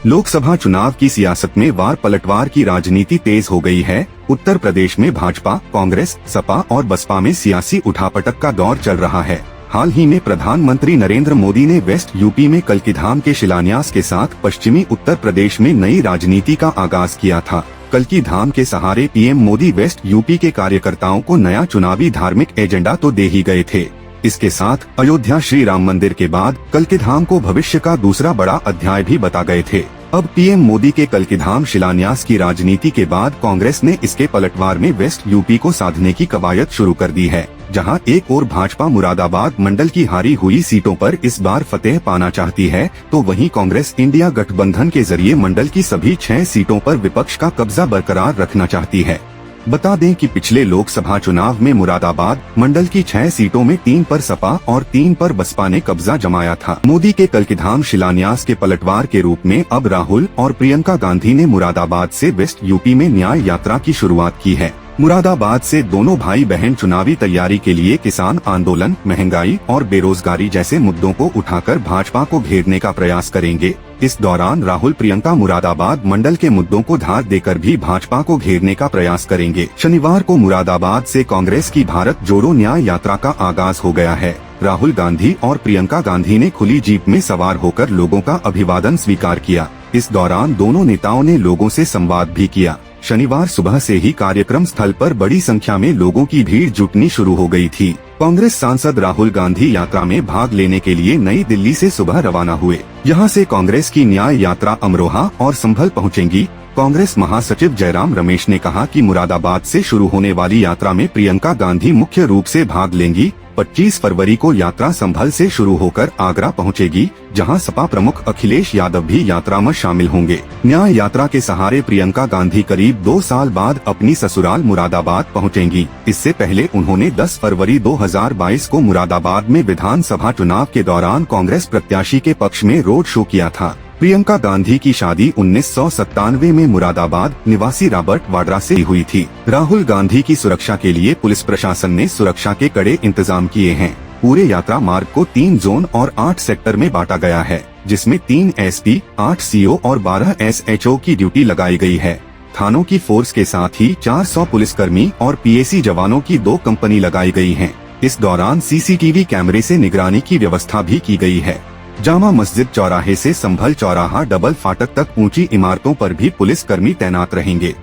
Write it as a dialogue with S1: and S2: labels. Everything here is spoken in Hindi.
S1: लोकसभा चुनाव की सियासत में वार पलटवार की राजनीति तेज हो गई है। उत्तर प्रदेश में भाजपा, कांग्रेस, सपा और बसपा में सियासी उठापटक का दौर चल रहा है। हाल ही में प्रधानमंत्री नरेंद्र मोदी ने वेस्ट यूपी में कल्कीधाम के शिलान्यास के साथ पश्चिमी उत्तर प्रदेश में नई राजनीति का आगाज किया था। कल्कीधाम के सहारे पीएम मोदी वेस्ट यूपी के कार्यकर्ताओं को नया चुनावी धार्मिक एजेंडा तो दे ही गए थे। इसके साथ अयोध्या श्री राम मंदिर के बाद कल्कीधाम को भविष्य का दूसरा बड़ा अध्याय भी बता गए थे। अब पीएम मोदी के कल्कीधाम शिलान्यास की राजनीति के बाद कांग्रेस ने इसके पलटवार में वेस्ट यूपी को साधने की कवायद शुरू कर दी है, जहां एक ओर भाजपा मुरादाबाद मंडल की हारी हुई सीटों पर इस बार फतेह पाना चाहती है, तो वहीं कांग्रेस इंडिया गठबंधन के जरिए मंडल की सभी 6 सीटों पर विपक्ष का कब्जा बरकरार रखना चाहती है। बता दें कि पिछले लोकसभा चुनाव में मुरादाबाद मंडल की 6 सीटों में 3 पर सपा और 3 पर बसपा ने कब्जा जमाया था। मोदी के कल्कीधाम शिलान्यास के पलटवार के रूप में अब राहुल और प्रियंका गांधी ने मुरादाबाद से वेस्ट यूपी में न्याय यात्रा की शुरुआत की है। मुरादाबाद से दोनों भाई बहन चुनावी तैयारी के लिए किसान आंदोलन, महंगाई और बेरोजगारी जैसे मुद्दों को उठाकर भाजपा को घेरने का प्रयास करेंगे। इस दौरान राहुल प्रियंका मुरादाबाद मंडल के मुद्दों को धार देकर भी भाजपा को घेरने का प्रयास करेंगे। शनिवार को मुरादाबाद से कांग्रेस की भारत जोड़ो न्याय यात्रा का आगाज हो गया है। राहुल गांधी और प्रियंका गांधी ने खुली जीप में सवार होकर लोगों का अभिवादन स्वीकार किया। इस दौरान दोनों नेताओं ने लोगों से संवाद भी किया। शनिवार सुबह से ही कार्यक्रम स्थल पर बड़ी संख्या में लोगों की भीड़ जुटनी शुरू हो गई थी। कांग्रेस सांसद राहुल गांधी यात्रा में भाग लेने के लिए नई दिल्ली से सुबह रवाना हुए। यहां से कांग्रेस की न्याय यात्रा अमरोहा और संभल पहुंचेगी। कांग्रेस महासचिव जयराम रमेश ने कहा कि मुरादाबाद से शुरू होने वाली यात्रा में प्रियंका गांधी मुख्य रूप से भाग लेंगी। 25 फरवरी को यात्रा संभल से शुरू होकर आगरा पहुंचेगी, जहां सपा प्रमुख अखिलेश यादव भी यात्रा में शामिल होंगे। न्याय यात्रा के सहारे प्रियंका गांधी करीब 2 साल बाद अपनी ससुराल मुरादाबाद पहुंचेंगी। इससे पहले उन्होंने 10 फरवरी 2022 को मुरादाबाद में विधानसभा चुनाव के दौरान कांग्रेस प्रत्याशी के पक्ष में रोड शो किया था। प्रियंका गांधी की शादी 1997 में मुरादाबाद निवासी रॉबर्ट वाड्रा से हुई थी। राहुल गांधी की सुरक्षा के लिए पुलिस प्रशासन ने सुरक्षा के कड़े इंतजाम किए हैं। पूरे यात्रा मार्ग को 3 जोन और 8 सेक्टर में बांटा गया है, जिसमें 3 एसपी, 8 सीओ और 12 एसएचओ की ड्यूटी लगाई गई है। थानों की फोर्स के साथ ही 400 पुलिसकर्मी और पीएसी जवानों की 2 कंपनी लगाई गई है। इस दौरान सीसीटीवी कैमरे से निगरानी की व्यवस्था भी की गई है। जामा मस्जिद चौराहे से संभल चौराहा डबल फाटक तक ऊंची इमारतों पर भी पुलिस कर्मी तैनात रहेंगे।